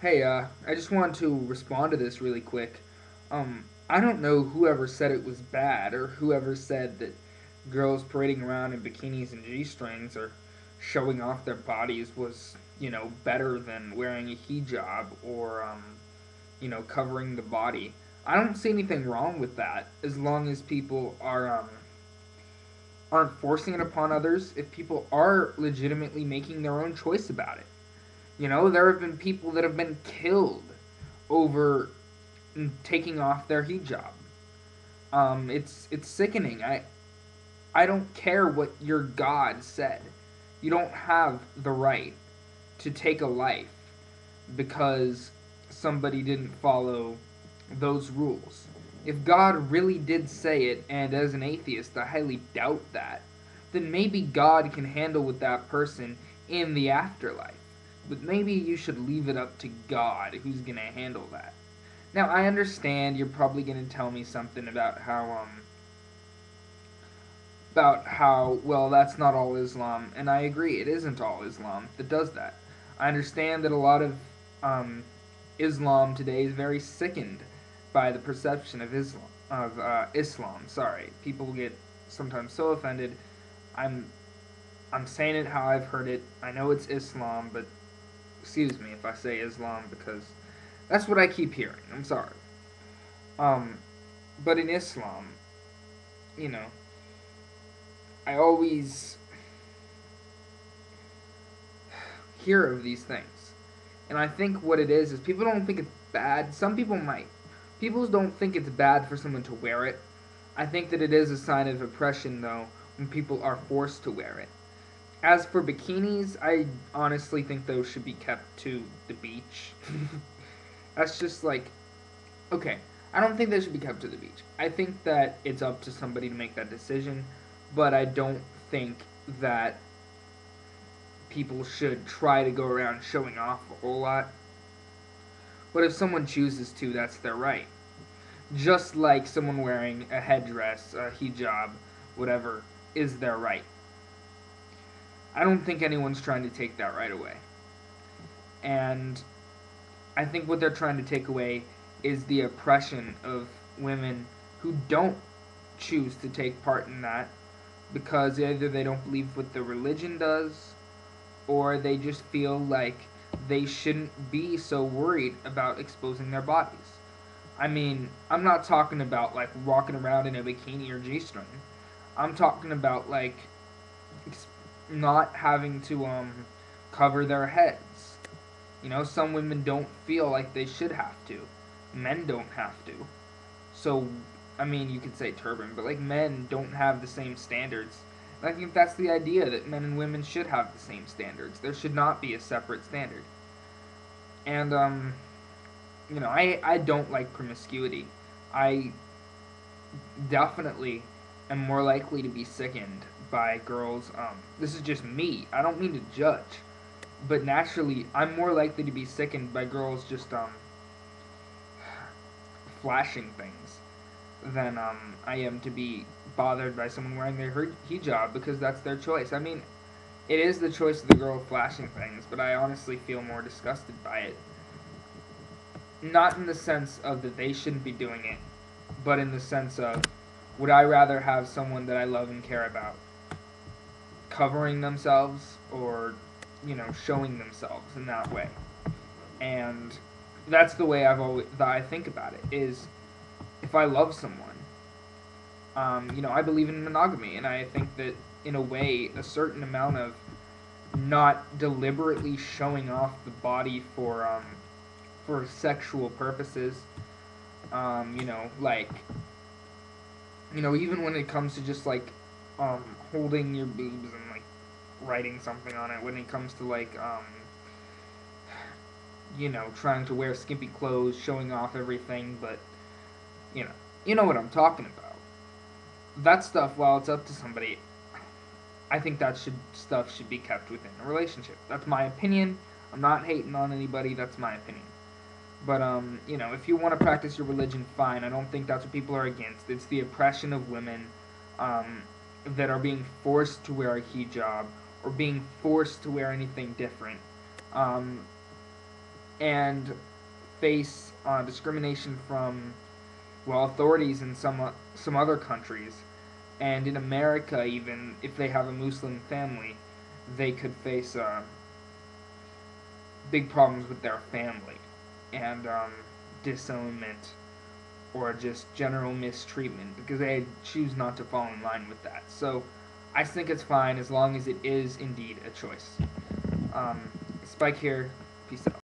Hey, I just wanted to respond to this really quick. I don't know whoever said it was bad or whoever said that girls parading around in bikinis and G-strings or showing off their bodies was, better than wearing a hijab or, covering the body. I don't see anything wrong with that as long as people aren't forcing it upon others. If people are legitimately making their own choice about it. There have been people that have been killed over taking off their hijab. It's sickening. I don't care what your God said. You don't have the right to take a life because somebody didn't follow those rules. If God really did say it, and as an atheist, I highly doubt that, then maybe God can handle with that person in the afterlife. But maybe you should leave it up to God who's going to handle that. Now, I understand you're probably going to tell me something about how well that's not all Islam, and I agree it isn't all Islam that does that. I understand that a lot of Islam today is very sickened by the perception of Islam. Sorry, people get sometimes so offended. I'm I'm saying it how I've heard it. I know it's Islam, but excuse me if I say Islam because that's what I keep hearing. I'm sorry. Um, but in Islam, you know, I always hear of these things. And I think what it is people don't think it's bad. Some people might. People don't think it's bad for someone to wear it. I think that it is a sign of oppression, though, when people are forced to wear it. As for bikinis, I honestly think those should be kept to the beach. That's just like, okay, I don't think they should be kept to the beach. I think that it's up to somebody to make that decision, but I don't think that people should try to go around showing off a whole lot. But if someone chooses to, that's their right. Just like someone wearing a headdress, a hijab, whatever, is their right. I don't think anyone's trying to take that right away. And I think what they're trying to take away is the oppression of women who don't choose to take part in that because either they don't believe what the religion does or they just feel like they shouldn't be so worried about exposing their bodies. I mean, I'm not talking about like walking around in a bikini or G string. I'm talking about like not having to cover their heads. Some women don't feel like they should have to. Men don't have to. So, I mean, you could say turban, but like men don't have the same standards. And I think that's the idea that men and women should have the same standards. There should not be a separate standard. And I don't like promiscuity. I definitely am more likely to be sickened by girls. This is just me. I don't mean to judge, but naturally, I'm more likely to be sickened by girls just flashing things than I am to be bothered by someone wearing their hijab because that's their choice. I mean, it is the choice of the girl flashing things, but I honestly feel more disgusted by it. Not in the sense of that they shouldn't be doing it, but in the sense of would I rather have someone that I love and care about covering themselves or, showing themselves in that way? And that's the way that I think about it is if I love someone, I believe in monogamy, and I think that in a way, a certain amount of not deliberately showing off the body for sexual purposes, like even when it comes to just like holding your boobs and like writing something on it, when it comes to like trying to wear skimpy clothes, showing off everything, but you know, you know what I'm talking about. That stuff, while it's up to somebody, I think that stuff should be kept within a relationship. That's my opinion. I'm not hating on anybody. That's my opinion. But if you want to practice your religion, fine. I don't think that's what people are against. It's the oppression of women um, that are being forced to wear a hijab or being forced to wear anything different. Um, and face discrimination from, well, authorities in some other countries, and in America, even if they have a Muslim family, they could face big problems with their family and disownment or just general mistreatment because they choose not to fall in line with that. So I think it's fine as long as it is indeed a choice. Spike here. Peace out.